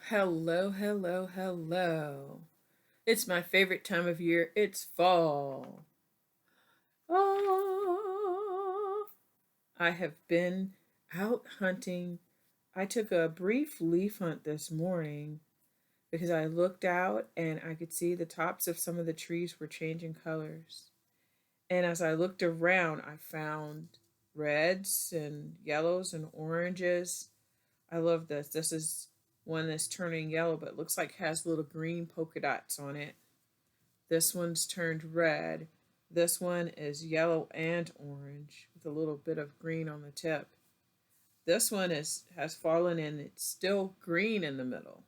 Hello, hello, hello. It's my favorite time of year. It's fall. Oh, I have been out hunting. I took a brief leaf hunt this morning because I looked out and I could see the tops of some of the trees were changing colors. And as I looked around, I found reds and yellows and oranges. I love this. This is one that's turning yellow, but looks like has little green polka dots on it. This one's turned red. This one is yellow and orange with a little bit of green on the tip. This one has fallen and it's still green in the middle.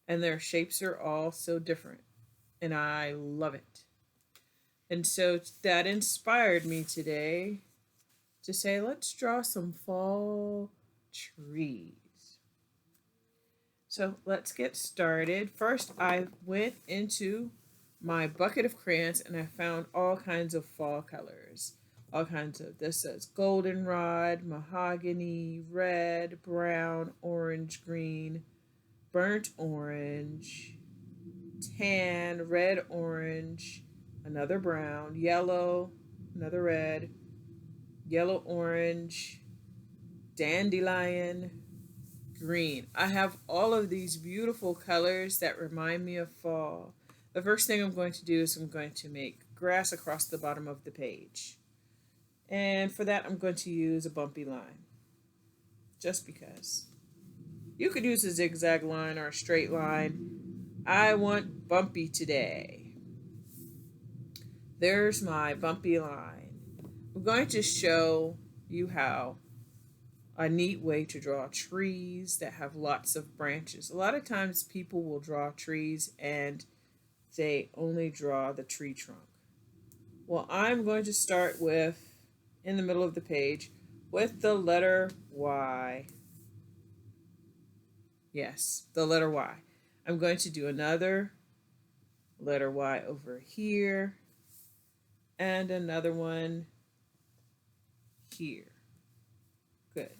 And their shapes are all so different. And I love it. And so that inspired me today to say, let's draw some fall trees. So let's get started. First, I went into my bucket of crayons and I found all kinds of fall colors. All kinds of, this says goldenrod, mahogany, red, brown, orange, green, burnt orange, tan, red, orange, another brown, yellow, another red, yellow, orange, dandelion, green. I have all of these beautiful colors that remind me of fall. The first thing I'm going to do is I'm going to make grass across the bottom of the page. And for that, I'm going to use a bumpy line, just because. You could use a zigzag line or a straight line. I want bumpy today. There's my bumpy line. I'm going to show you how a neat way to draw trees that have lots of branches. A lot of times people will draw trees and they only draw the tree trunk. Well, I'm going to start with, in the middle of the page, with the letter Y. Yes, the letter Y. I'm going to do another letter Y over here and another one here. Good.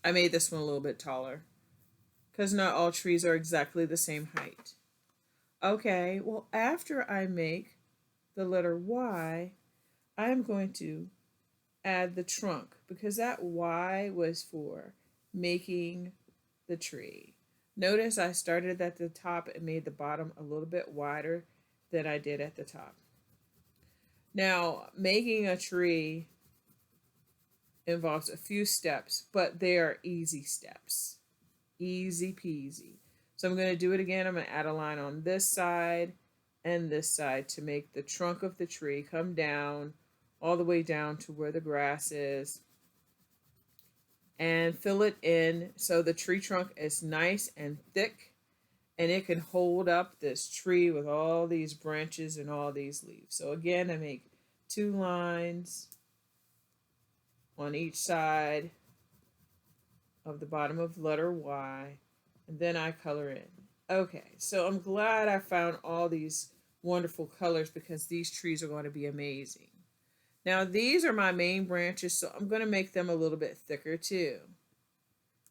I made this one a little bit taller because not all trees are exactly the same height. Okay, well, after I make the letter Y, I'm going to add the trunk because that Y was for making the tree. Notice I started at the top and made the bottom a little bit wider than I did at the top. Now, making a tree involves a few steps, but they are easy steps. Easy peasy. So I'm going to do it again. I'm going to add a line on this side and this side to make the trunk of the tree come down all the way down to where the grass is and fill it in so the tree trunk is nice and thick and it can hold up this tree with all these branches and all these leaves. So again, I make 2 lines on each side of the bottom of letter Y, and then I color in. Okay, so I'm glad I found all these wonderful colors because these trees are going to be amazing. Now these are my main branches, so I'm going to make them a little bit thicker too.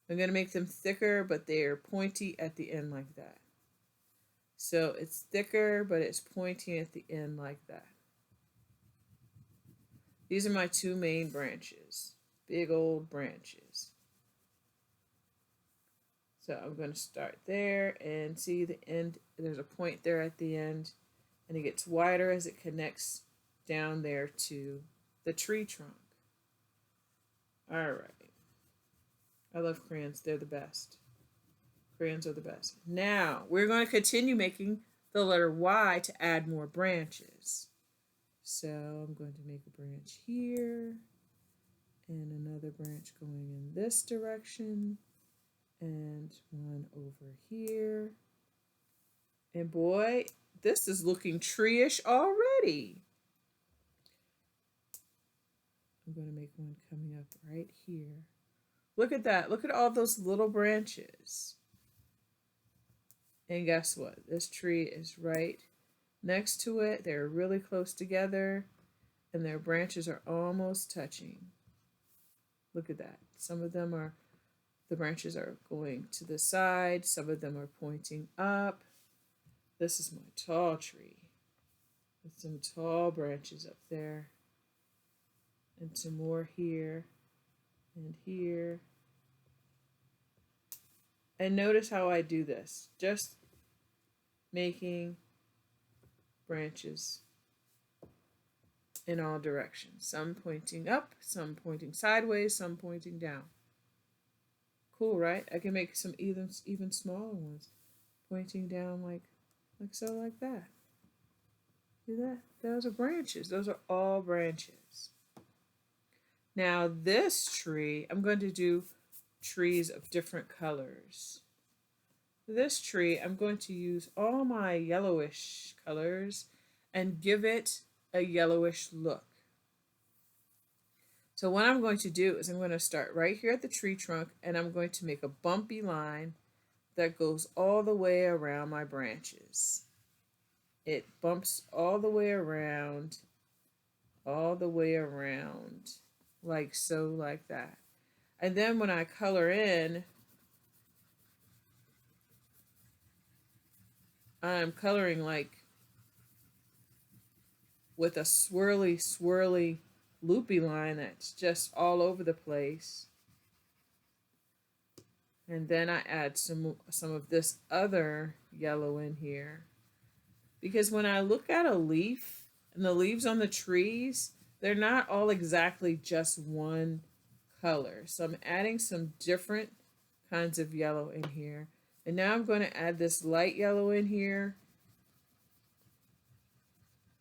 I'm going to make them thicker, but they are pointy at the end like that. So it's thicker, but it's pointy at the end like that. These are my 2 main branches, big old branches. So I'm going to start there and see the end. There's a point there at the end, and it gets wider as it connects down there to the tree trunk. All right. I love crayons. They're the best. Crayons are the best. Now, we're going to continue making the letter Y to add more branches. So I'm going to make a branch here and another branch going in this direction and one over here. And boy, this is looking tree-ish already. I'm going to make one coming up right here. Look at that. Look at all those little branches. And guess what? This tree is right next to it. They're really close together and their branches are almost touching. Look at that. Some of them are The branches are going to the side. Some of them are pointing up. This is my tall tree with some tall branches up there, and some more here and here. And notice how I do this, just making branches in all directions. Some pointing up, some pointing sideways, some pointing down. Cool, right? I can make some even smaller ones, pointing down like so, like that. See that? Those are branches. Those are all branches. Now this tree, I'm going to do trees of different colors. This tree, I'm going to use all my yellowish colors and give it a yellowish look. So what I'm going to do is I'm going to start right here at the tree trunk, and I'm going to make a bumpy line that goes all the way around my branches. It bumps all the way around, like so, like that. And then when I color in, I'm coloring like with a swirly loopy line that's just all over the place. And then I add some of this other yellow in here. Because when I look at a leaf and the leaves on the trees, they're not all exactly just one color. So I'm adding some different kinds of yellow in here. And now I'm going to add this light yellow in here.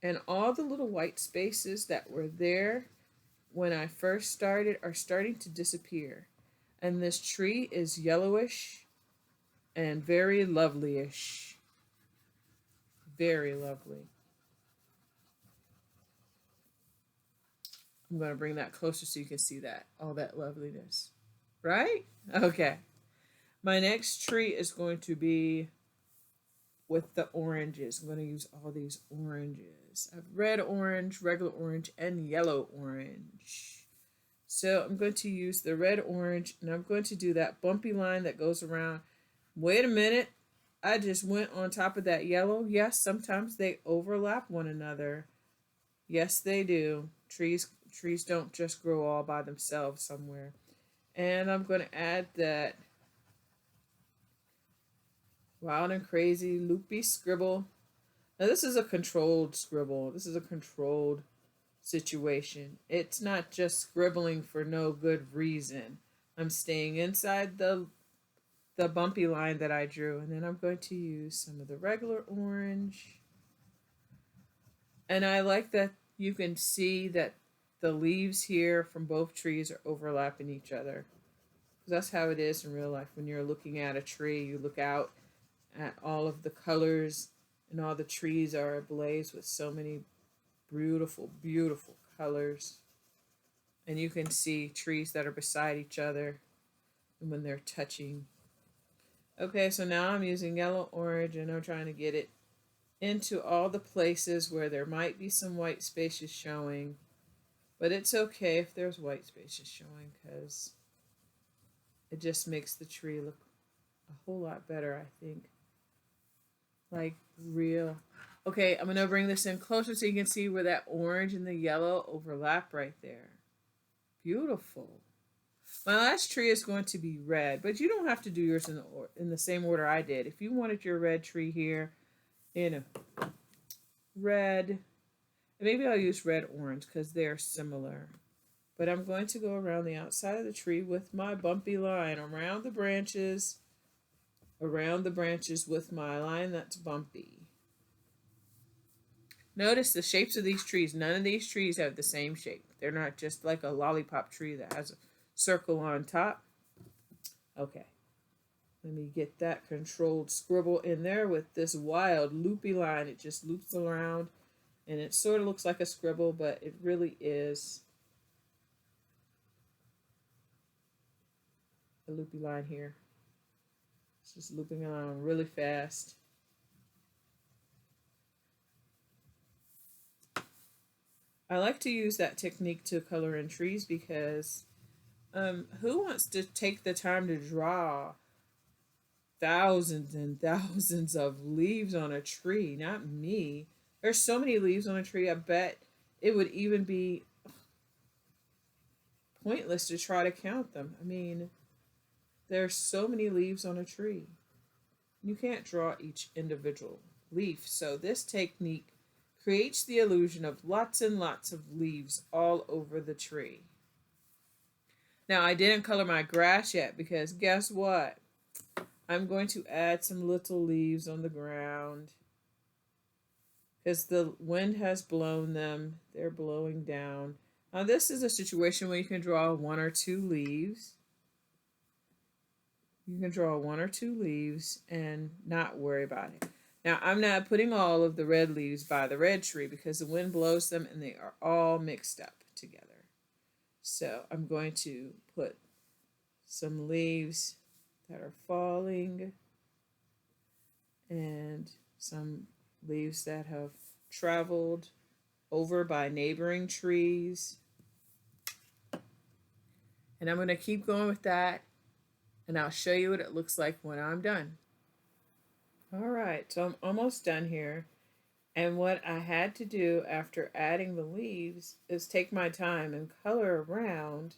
And all the little white spaces that were there when I first started are starting to disappear. And this tree is yellowish and very lovely-ish. Very lovely. I'm going to bring that closer so you can see that, all that loveliness. Right? Okay. My next tree is going to be with the oranges. I'm going to use all these oranges. I have red orange, regular orange, and yellow orange. So I'm going to use the red orange, and I'm going to do that bumpy line that goes around. Wait a minute. I just went on top of that yellow. Yes, sometimes they overlap one another. Yes, they do. Trees don't just grow all by themselves somewhere. And I'm going to add that wild and crazy loopy scribble. Now this is a controlled scribble. This is a controlled situation. It's not just scribbling for no good reason. I'm staying inside the bumpy line that I drew, and then I'm going to use some of the regular orange. And I like that you can see that the leaves here from both trees are overlapping each other. That's how it is in real life. When you're looking at a tree, you look out at all of the colors, and all the trees are ablaze with so many beautiful, beautiful colors. And you can see trees that are beside each other and when they're touching. Okay, so now I'm using yellow orange, and I'm trying to get it into all the places where there might be some white spaces showing. But it's okay if there's white spaces showing, because it just makes the tree look a whole lot better, I think. Like real. Okay, I'm going to bring this in closer so you can see where that orange and the yellow overlap right there. Beautiful. My last tree is going to be red, but you don't have to do yours in the same order I did. If you wanted your red tree here in a red, maybe I'll use red orange because they're similar. But I'm going to go around the outside of the tree with my bumpy line around the branches with my line that's bumpy. Notice the shapes of these trees. None of these trees have the same shape. They're not just like a lollipop tree that has a circle on top. Okay. Let me get that controlled scribble in there with this wild loopy line. It just loops around, and it sort of looks like a scribble, but it really is a loopy line here. It's just looping around really fast. I like to use that technique to color in trees because Who wants to take the time to draw thousands and thousands of leaves on a tree? Not me. There's so many leaves on a tree, I bet it would even be pointless to try to count them. I mean, there's so many leaves on a tree. You can't draw each individual leaf. So this technique creates the illusion of lots and lots of leaves all over the tree. Now I didn't color my grass yet because guess what? I'm going to add some little leaves on the ground because the wind has blown them. They're blowing down. Now this is a situation where you can draw one or two leaves. You can draw one or two leaves and not worry about it. Now, I'm not putting all of the red leaves by the red tree because the wind blows them and they are all mixed up together. So I'm going to put some leaves that are falling and some leaves that have traveled over by neighboring trees. And I'm going to keep going with that, and I'll show you what it looks like when I'm done. All right, so I'm almost done here. And what I had to do after adding the leaves is take my time and color around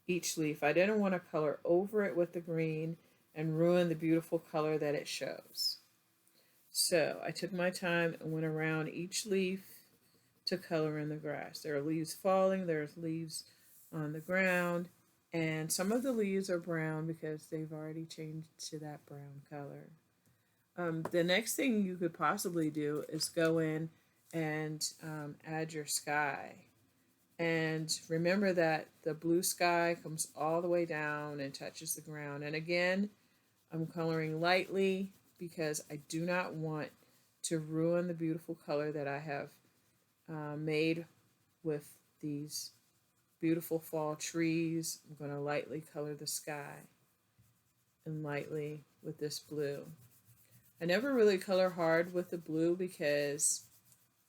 each leaf. I didn't want to color over it with the green and ruin the beautiful color that it shows. So I took my time and went around each leaf to color in the grass. There are leaves falling, there's leaves on the ground, and some of the leaves are brown because they've already changed to that brown color. The next thing you could possibly do is go in and add your sky. And remember that the blue sky comes all the way down and touches the ground. And again, I'm coloring lightly because I do not want to ruin the beautiful color that I have made with these beautiful fall trees. I'm going to lightly color the sky and lightly with this blue. I never really color hard with the blue because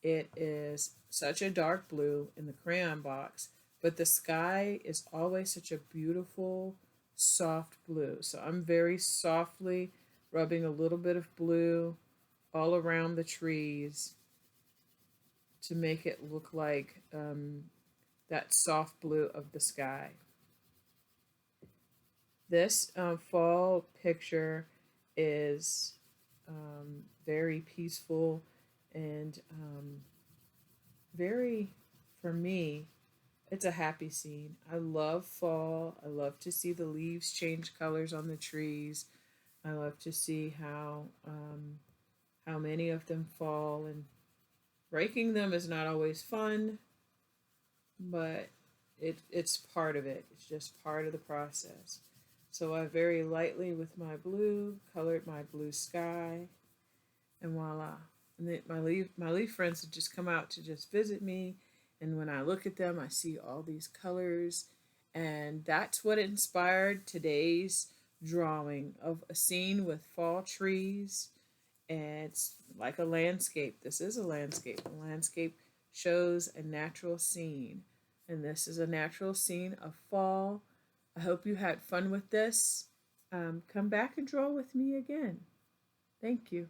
it is such a dark blue in the crayon box, but the sky is always such a beautiful, soft blue. So I'm very softly rubbing a little bit of blue all around the trees to make it look like that soft blue of the sky. This fall picture is very peaceful and very, for me, it's a happy scene. I love fall. I love to see the leaves change colors on the trees. I love to see how many of them fall, and breaking them is not always fun, but it's part of it. It's just part of the process. So I very lightly with my blue colored my blue sky, and voila. And then my leaf friends have just come out to just visit me, and when I look at them, I see all these colors, and that's what inspired today's drawing of a scene with fall trees. And it's like a landscape. This is a landscape. A landscape shows a natural scene, and this is a natural scene of fall. I hope you had fun with this. Come back and draw with me again. Thank you.